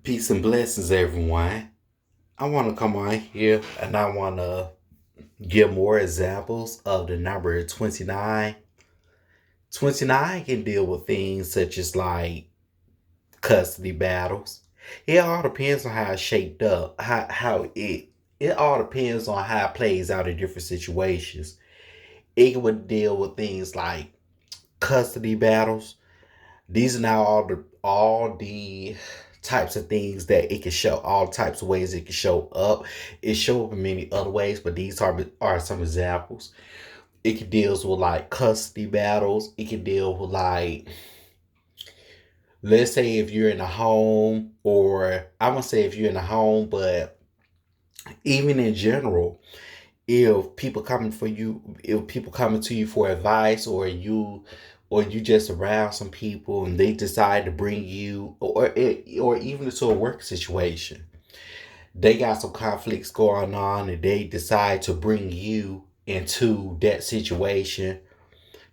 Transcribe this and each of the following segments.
Peace and blessings, everyone. I want to come on here and I want to give more examples of the number 29. 29 can deal with things such as like custody battles. It all depends on how it's shaped up, it all depends on how it plays out in different situations. It would deal with things like custody battles. These are now all the types of things that it can show, all types of ways it can show up. It show up in many other ways, but these are some examples. It can deals with like custody battles. It can deal with like, let's say if you're in a home, or I'm gonna say if you're in a home, but even in general, if people coming to you for advice, or you just around some people and they decide to bring you, or even into a work situation, they got some conflicts going on and they decide to bring you into that situation,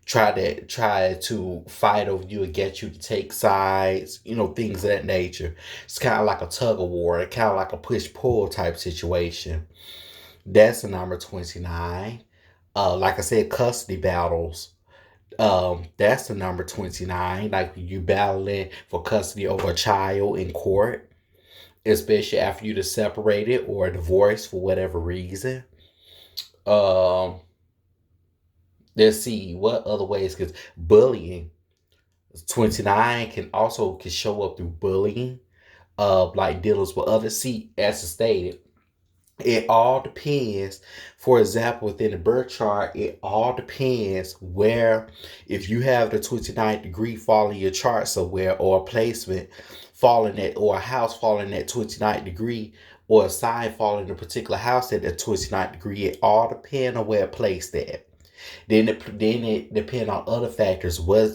try to fight over you and get you to take sides, things of that nature. It's kind of like a tug of war, kind of like a push pull type situation. That's the number 29. Like I said, custody battles. That's the number 29. Like you battling for custody over a child in court, especially after you just separated or divorced for whatever reason. Um, let's see what other ways, because bullying. 29 can show up through bullying, like dealings with others. See, as I stated, it all depends. For example, within the birth chart, it all depends where, if you have the 29th degree fall in your chart somewhere, or a placement falling at, or a house falling at 29th degree, or a sign falling in a particular house at the 29th degree, it all depends on where it placed at. Then it depends on other factors. What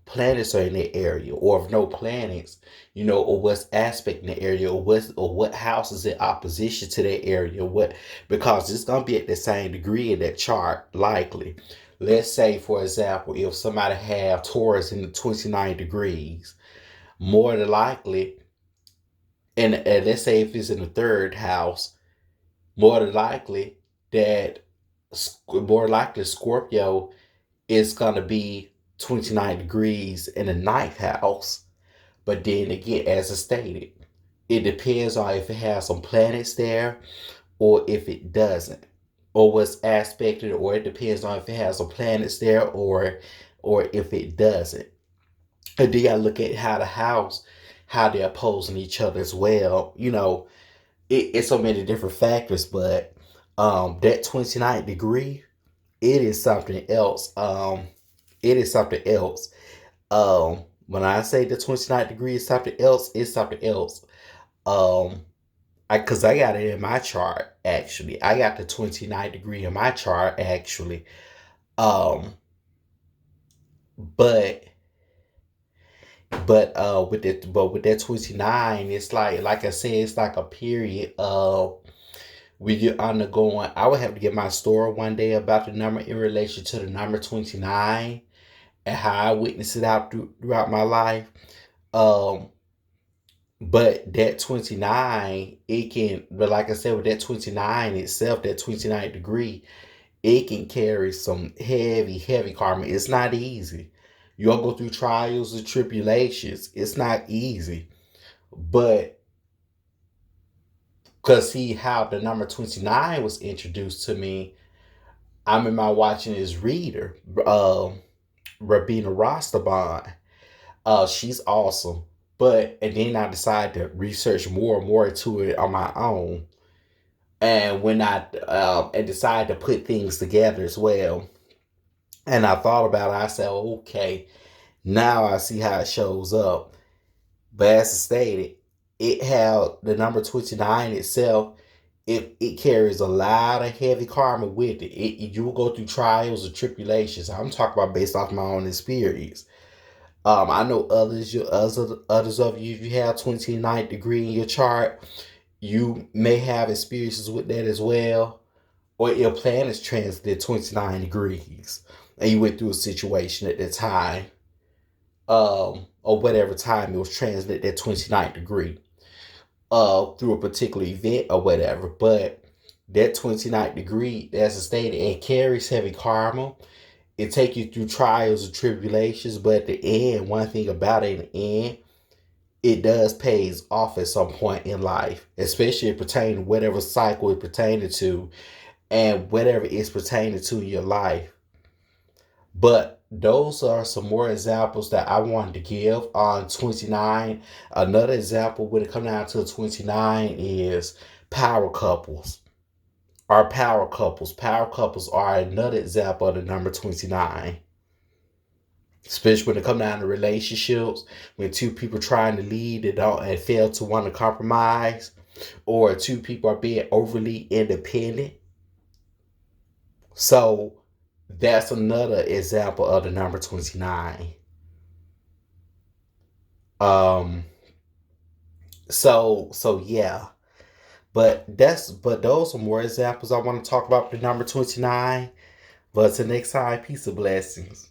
planets are in the area, or if no planets, or what's aspect in the area, or what house is in opposition to that area. What Because it's gonna be at the same degree in that chart, likely. Let's say, for example, if somebody have Taurus in the 29 degrees, more than likely, and let's say if it's in the third house, more than likely that more likely Scorpio is gonna be 29 degrees in the ninth house. But then again, as I stated, it depends on if it has some planets there or if it doesn't, or what's aspected, or it depends on if it has some planets there or if it doesn't. And then you gotta look at how they're opposing each other as well. It's so many different factors, but that 29th degree, it is something else. It is something else. When I say the 29th degree is something else, it's something else. Um, because I got it in my chart actually. I got the 29th degree in my chart actually. Um, but with that 29, it's like I said, it's like a period of we get undergoing. I would have to get my story one day about the number in relation to the number 29 and how I witnessed it out throughout my life. Um, but that 29, but like I said, with that 29 itself, that 29 degree, it can carry some heavy, heavy karma. It's not easy. You'll go through trials and tribulations. It's not easy. But because see how the number 29 was introduced to me, I remember watching this reader, Rabina Rastaban. She's awesome. And then I decided to research more and more into it on my own. And when I decided to put things together as well, and I thought about it, I said, okay, now I see how it shows up. But as I stated, it had the number 29 itself. It carries a lot of heavy karma with it. You will go through trials and tribulations. I'm talking about based off my own experience. I know others of you, if you have 29th degree in your chart, you may have experiences with that as well. Or your planet is transited 29 degrees and you went through a situation at the time. or whatever time it was translated that 29th degree through a particular event or whatever. But that 29th degree, as I stated, it carries heavy karma. It takes you through trials and tribulations, but at the end, one thing about it, in the end, it does pays off at some point in life, especially pertaining to whatever cycle it pertaining to and whatever it's pertaining to in your life. But those are some more examples that I wanted to give on 29. Another example when it comes down to 29 is power couples. Are power couples. Power couples are another example of the number 29. Especially when it comes down to relationships, when two people trying to lead and fail to want to compromise, or two people are being overly independent. So that's another example of the number 29. Um so yeah. But those are more examples I want to talk about the number 29. But until next time, peace and blessings.